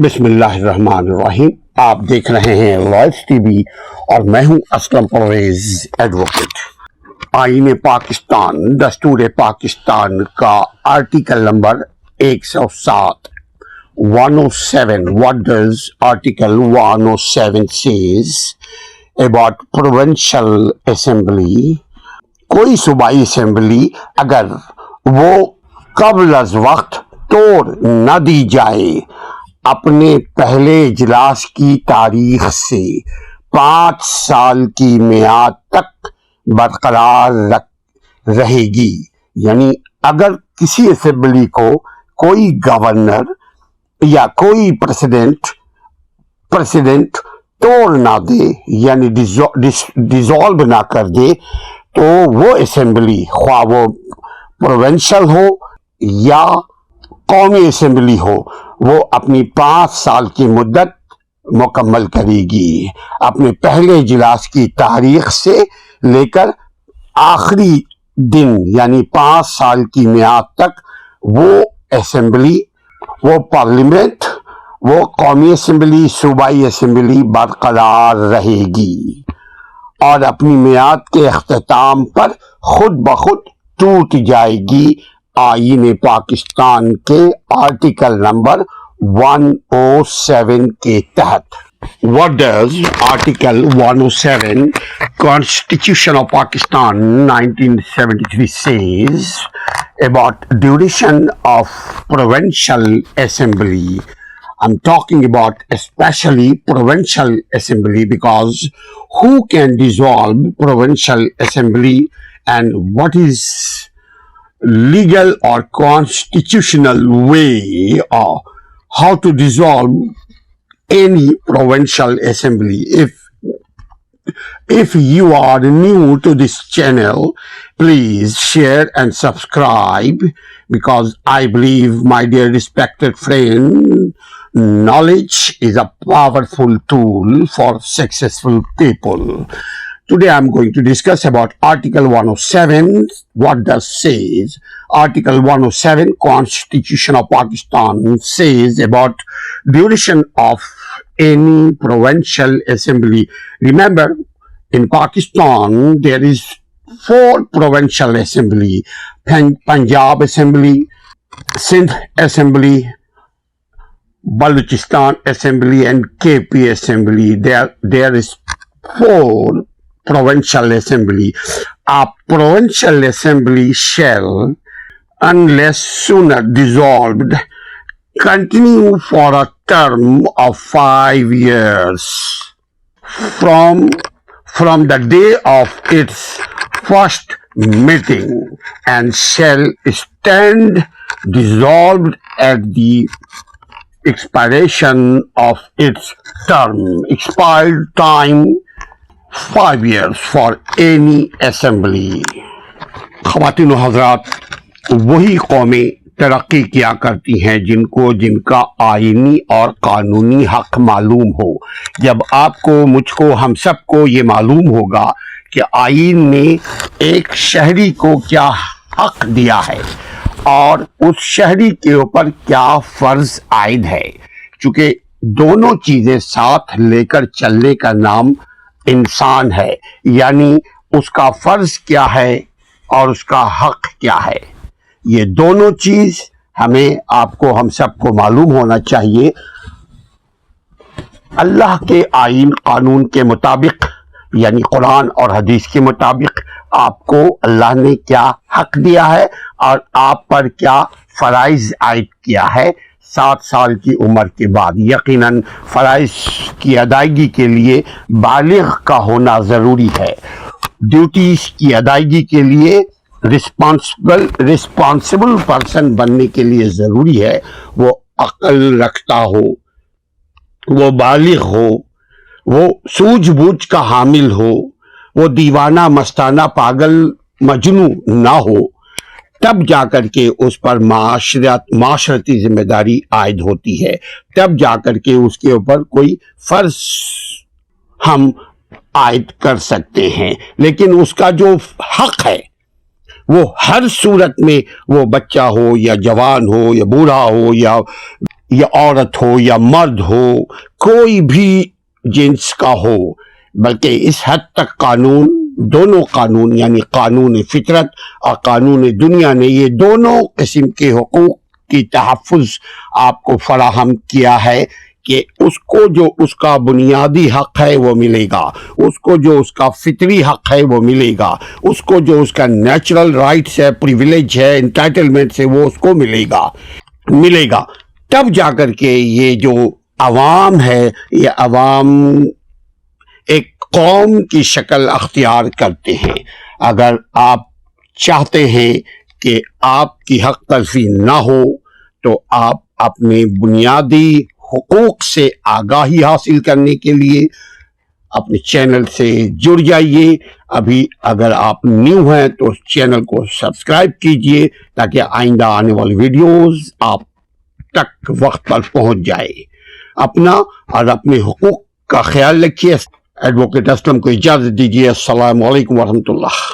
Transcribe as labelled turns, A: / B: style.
A: بسم اللہ الرحمن الرحیم. آپ دیکھ رہے ہیں لائف ٹی وی اور میں ہوں اسلم پرویز ایڈوکیٹ. آئین پاکستان دستور پاکستان کا article number 107 107. What does Article 107 says about Provincial Assembly? کوئی صوبائی اسمبلی اگر وہ قبل از وقت توڑ نہ دی جائے اپنے پہلے اجلاس کی تاریخ سے 5 سال کی میعاد تک برقرار رہے گی. یعنی اگر کسی اسمبلی کو کوئی گورنر یا کوئی پریزیڈنٹ توڑ نہ دے یعنی ڈیزالو نہ کر دے تو وہ اسمبلی خواہ وہ پروونشل ہو یا قومی اسمبلی ہو وہ اپنی 5 سال کی مدت مکمل کرے گی. اپنے پہلے اجلاس کی تاریخ سے لے کر آخری دن یعنی 5 سال کی میعاد تک وہ اسمبلی، وہ پارلیمنٹ، وہ قومی اسمبلی، صوبائی اسمبلی برقرار رہے گی اور اپنی میعاد کے اختتام پر خود بخود ٹوٹ جائے گی. آئین پاکستان کے آرٹیکل نمبر 107 کے تحت. What does Article 107 Constitution of Pakistan 1973 says about duration of Provincial Assembly? I'm talking about especially Provincial Assembly because who can dissolve Provincial Assembly and what is legal or constitutional way or how to dissolve any provincial assembly. If you are new to this channel, please share and subscribe because I believe, my dear respected friend, knowledge is a powerful tool for successful people. Today I am going to discuss about Article 107. What does says? Article 107 Constitution of Pakistan says about duration of any provincial assembly. Remember, in Pakistan there is 4 provincial assembly: Punjab Assembly, Sindh Assembly, Balochistan Assembly, and KP Assembly. There is 4 provincial assembly. A provincial assembly shall, unless sooner dissolved, continue for a term of 5 years from the day of its first meeting and shall stand dissolved at the expiration of its term. Expired time 5 years for any assembly. خواتین و حضرات، وہی قومیں ترقی کیا کرتی ہیں جن کا آئینی اور قانونی حق معلوم ہو. جب آپ کو، مجھ کو، ہم سب کو یہ معلوم ہوگا کہ آئین نے ایک شہری کو کیا حق دیا ہے اور اس شہری کے اوپر کیا فرض عائد ہے، چونکہ دونوں چیزیں ساتھ لے کر چلنے کا نام انسان ہے، یعنی اس کا فرض کیا ہے اور اس کا حق کیا ہے. یہ دونوں چیز ہمیں، آپ کو، ہم سب کو معلوم ہونا چاہیے. اللہ کے آئین قانون کے مطابق یعنی قرآن اور حدیث کے مطابق آپ کو اللہ نے کیا حق دیا ہے اور آپ پر کیا فرائض عائد کیا ہے 7 سال کی عمر کے بعد. یقیناً فرائض کی ادائیگی کے لیے بالغ کا ہونا ضروری ہے. ڈیوٹیز کی ادائیگی کے لیے رسپانسبل پرسن بننے کے لیے ضروری ہے وہ عقل رکھتا ہو، وہ بالغ ہو، وہ سوجھ بوجھ کا حامل ہو، وہ دیوانہ، مستانہ، پاگل، مجنوں نہ ہو. تب جا کر کے اس پر معاشرتی ذمہ داری عائد ہوتی ہے، تب جا کر کے اس کے اوپر کوئی فرض ہم عائد کر سکتے ہیں. لیکن اس کا جو حق ہے وہ ہر صورت میں، وہ بچہ ہو یا جوان ہو یا بوڑھا ہو یا عورت ہو یا مرد ہو، کوئی بھی جنس کا ہو، بلکہ اس حد تک قانون، دونوں قانون یعنی قانون فطرت اور قانون دنیا نے یہ دونوں قسم کے حقوق کی تحفظ آپ کو فراہم کیا ہے کہ اس کو جو اس کا بنیادی حق ہے وہ ملے گا، اس کو جو اس کا فطری حق ہے وہ ملے گا، اس کو جو اس کا نیچرل رائٹس ہے، پریویلیج ہے، انٹائٹلمنٹس ہے، وہ اس کو ملے گا۔ تب جا کر کے یہ جو عوام ہے، یہ عوام ایک قوم کی شکل اختیار کرتے ہیں۔ اگر آپ چاہتے ہیں کہ آپ کی حق تلفی نہ ہو تو آپ اپنے بنیادی حقوق سے آگاہی حاصل کرنے کے لیے اپنے چینل سے جڑ جائیے۔ ابھی اگر آپ نیو ہیں تو اس چینل کو سبسکرائب کیجئے تاکہ آئندہ آنے والی ویڈیوز آپ تک وقت پر پہنچ جائے۔ اپنا اور اپنے حقوق کا خیال رکھیے۔ ایڈوکیٹ اسلم کو اجازت دیجیے۔ السلام علیکم ورحمۃ اللہ۔